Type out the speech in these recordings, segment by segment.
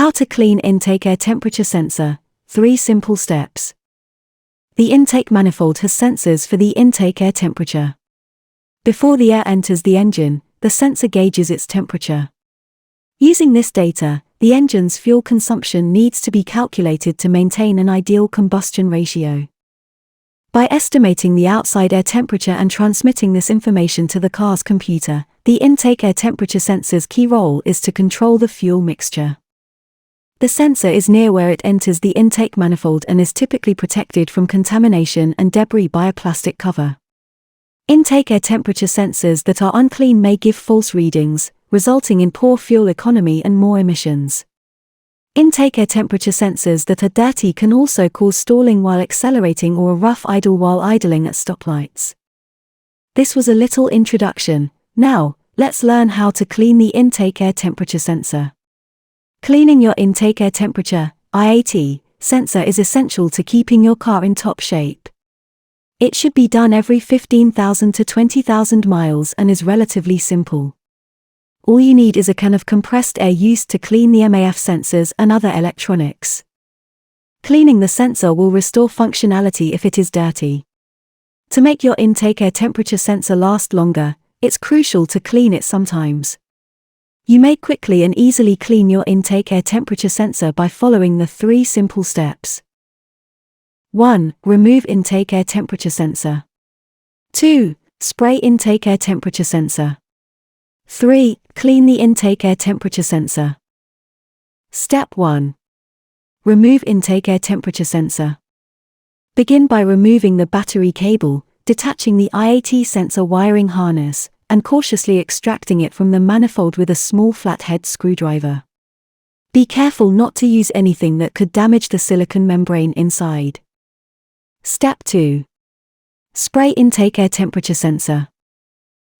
How to clean intake air temperature sensor. 3 simple steps. The intake manifold has sensors for the intake air temperature. Before the air enters the engine, the sensor gauges its temperature. Using this data, the engine's fuel consumption needs to be calculated to maintain an ideal combustion ratio. By estimating the outside air temperature and transmitting this information to the car's computer, the intake air temperature sensor's key role is to control the fuel mixture. The sensor is near where it enters the intake manifold and is typically protected from contamination and debris by a plastic cover. Intake air temperature sensors that are unclean may give false readings, resulting in poor fuel economy and more emissions. Intake air temperature sensors that are dirty can also cause stalling while accelerating or a rough idle while idling at stoplights. This was a little introduction. Now, let's learn how to clean the intake air temperature sensor. Cleaning your intake air temperature (IAT) sensor is essential to keeping your car in top shape. It should be done every 15,000 to 20,000 miles and is relatively simple. All you need is a can of compressed air used to clean the MAF sensors and other electronics. Cleaning the sensor will restore functionality if it is dirty. To make your intake air temperature sensor last longer, it's crucial to clean it sometimes. You may quickly and easily clean your intake air temperature sensor by following the 3 simple steps. 1. Remove intake air temperature sensor. 2. Spray intake air temperature sensor. 3. Clean the intake air temperature sensor. Step 1. Remove intake air temperature sensor. Begin by removing the battery cable, detaching the IAT sensor wiring harness, and cautiously extracting it from the manifold with a small flathead screwdriver. Be careful not to use anything that could damage the silicon membrane inside. Step 2. Spray intake air temperature sensor.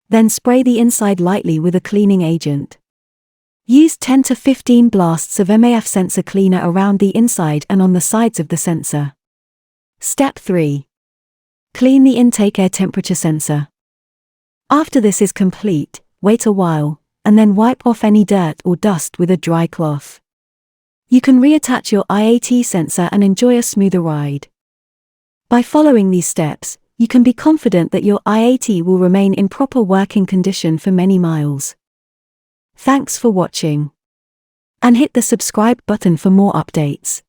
Then spray the inside lightly with a cleaning agent. Use 10 to 15 blasts of MAF sensor cleaner around the inside and on the sides of the sensor. Step 3. Clean the intake air temperature sensor. After this is complete, wait a while, and then wipe off any dirt or dust with a dry cloth. You can reattach your IAT sensor and enjoy a smoother ride. By following these steps, you can be confident that your IAT will remain in proper working condition for many miles. Thanks for watching. And hit the subscribe button for more updates.